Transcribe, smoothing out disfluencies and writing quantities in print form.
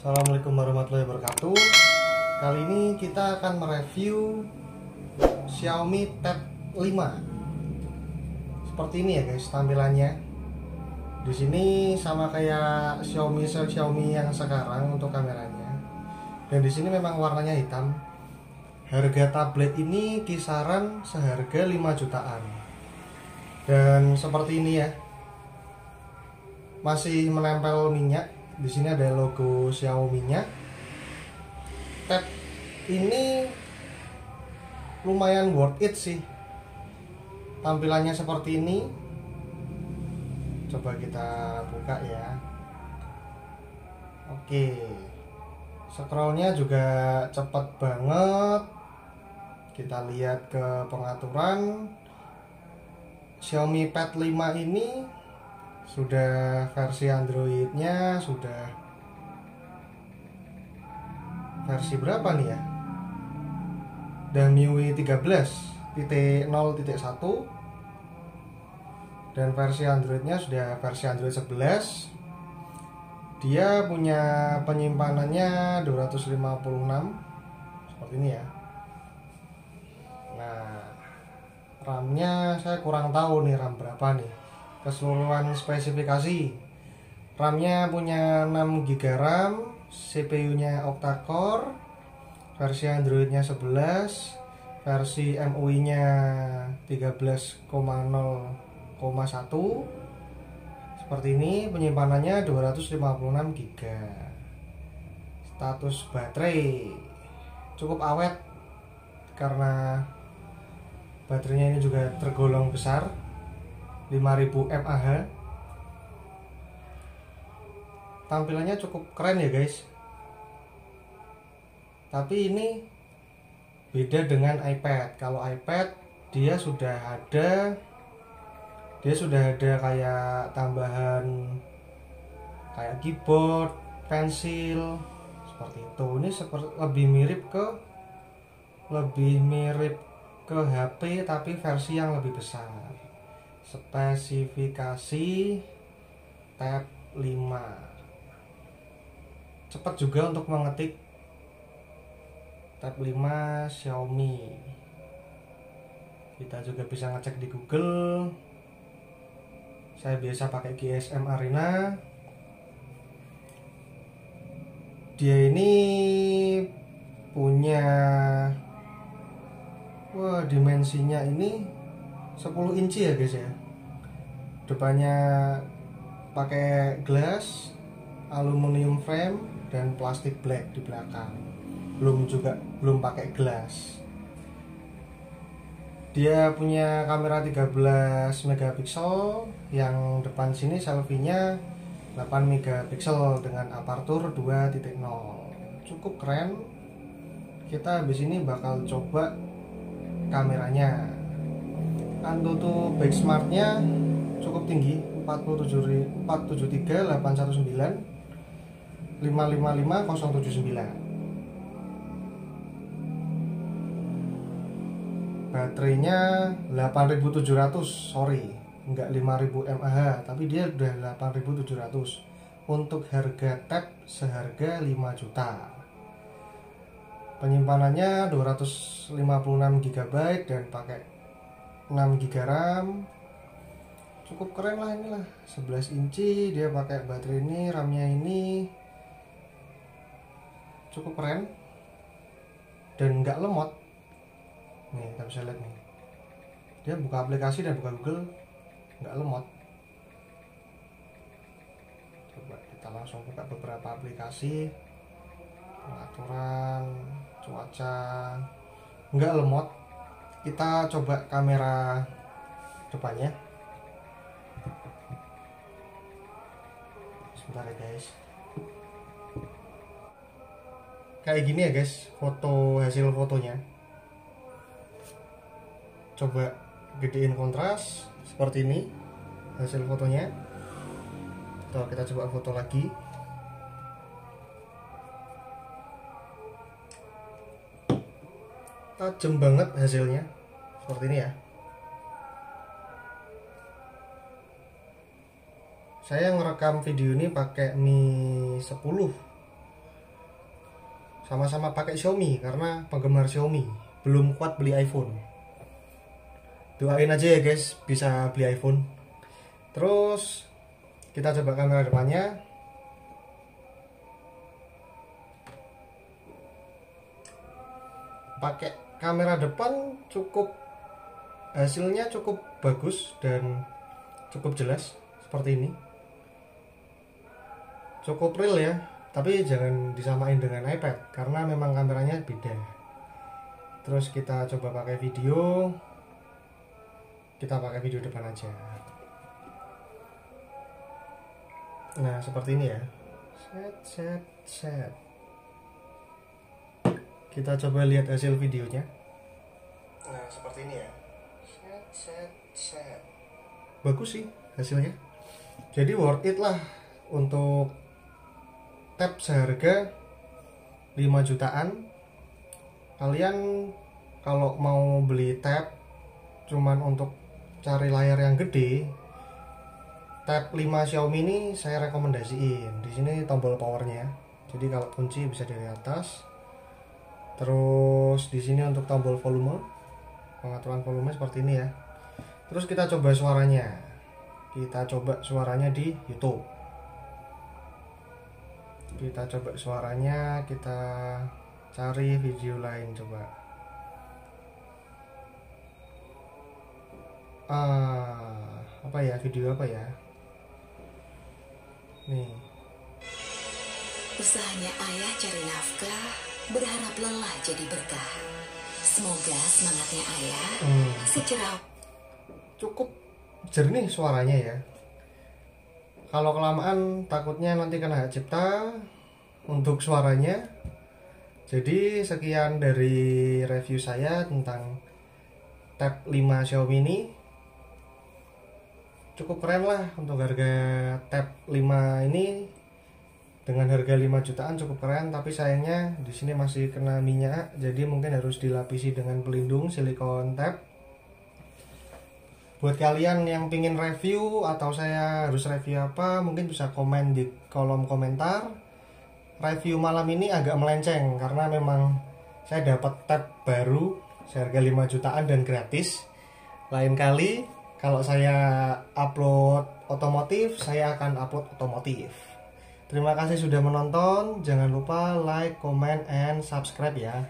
Assalamualaikum warahmatullahi wabarakatuh. Kali ini kita akan mereview Xiaomi Tab 5. Seperti ini ya guys tampilannya. Di sini sama kayak Xiaomi yang sekarang untuk kameranya. Dan di sini memang warnanya hitam. Harga tablet ini kisaran seharga 5 jutaan. Dan seperti ini ya. Masih menempel minyak. Di sini ada logo Xiaomi-nya. Tab ini lumayan worth it sih. Tampilannya seperti ini. Coba kita buka ya. Oke. Scrollnya juga cepat banget. Kita lihat ke pengaturan. Xiaomi Pad 5 ini sudah versi Androidnya sudah versi berapa nih ya? Dan MIUI 13.0.1 dan versi Androidnya sudah versi Android 11. Dia punya penyimpanannya 256 seperti ini ya. Nah, RAM-nya saya kurang tahu nih RAM berapa nih. Keseluruhan spesifikasi, RAM-nya punya 6 GB RAM, CPU-nya octa-core, versi Android-nya 11, versi MUI-nya 13,0,1. Seperti ini, penyimpanannya 256 GB. Status baterai cukup awet karena baterainya ini juga tergolong besar, 5000 mAh. Tampilannya cukup keren ya guys. Tapi ini beda dengan iPad. Kalau iPad dia sudah ada kayak tambahan kayak keyboard, pensil seperti itu. Ini lebih mirip ke HP tapi versi yang lebih besar. Spesifikasi Tab 5. Cepat juga untuk mengetik Tab 5 Xiaomi. Kita juga bisa ngecek di Google. Saya biasa pakai GSM Arena. Dia ini punya dimensinya ini 10 inci ya guys ya. Depannya pakai glass, aluminium frame dan plastik black di belakang. Belum pakai glass. Dia punya kamera 13 megapiksel, yang depan sini selfie-nya 8 megapiksel dengan aperture 2.0. Cukup keren. Kita habis ini bakal coba kameranya. Antutu Benchmark-nya cukup tinggi, 473.819 555.079. Baterainya 8700, enggak 5000 mAh, tapi dia udah 8700 untuk harga tab seharga 5 juta. Penyimpanannya 256 GB dan pakai 6 GB RAM. Cukup keren lah inilah. 11 inci dia pakai baterai ini, RAM-nya ini cukup keren dan nggak lemot. Nih kita bisa lihat nih. Dia buka aplikasi dan buka Google nggak lemot. Coba kita langsung buka beberapa aplikasi. Pengaturan cuaca nggak lemot. Kita coba kamera depannya. Sebentar ya guys. Kayak gini ya guys hasil fotonya. Coba gedein kontras seperti ini hasil fotonya. Tuh, kita coba foto lagi. Tajam banget hasilnya seperti ini ya. Saya ngerekam video ini pakai Mi 10 sama-sama pakai Xiaomi karena penggemar Xiaomi, belum kuat beli iPhone. Doain aja ya guys bisa beli iPhone. Terus kita coba kamera depannya. Pakai kamera depan hasilnya cukup bagus dan cukup jelas seperti ini. Cukup real ya, tapi jangan disamain dengan iPad karena memang kameranya beda. Terus kita coba pakai video. Kita pakai video depan aja. Nah, seperti ini ya. Set. Kita coba lihat hasil videonya. Nah, seperti ini ya. Set. Bagus sih hasilnya. Jadi worth it lah untuk tab seharga 5 jutaan. Kalian kalau mau beli tab cuman untuk cari layar yang gede, tab 5 Xiaomi ini saya rekomendasiin. Di sini tombol powernya. Jadi kalau kunci bisa dari atas. Terus di sini untuk tombol volume, pengaturan volume seperti ini ya. Terus kita coba suaranya. Kita coba suaranya di YouTube. Kita coba suaranya, kita cari video lain coba. Apa ya, video apa ya? Nih. Usahanya ayah cari nafkah, berharap lelah jadi berkah. Semoga semangatnya ayah secerah. Cukup jernih suaranya ya. Kalau kelamaan takutnya nanti kena hak cipta untuk suaranya. Jadi sekian dari review saya tentang tab 5 Xiaomi ini. Cukup keren lah untuk harga tab 5 ini. Dengan harga 5 jutaan cukup keren, tapi sayangnya di sini masih kena minyak, jadi mungkin harus dilapisi dengan pelindung silikon tab. Buat kalian yang pingin review atau saya harus review apa, mungkin bisa komen di kolom komentar. Review malam ini agak melenceng karena memang saya dapat tab baru seharga 5 jutaan dan gratis. Lain kali kalau saya upload otomotif, saya akan upload otomotif. Terima kasih sudah menonton. Jangan lupa like, comment, and subscribe ya.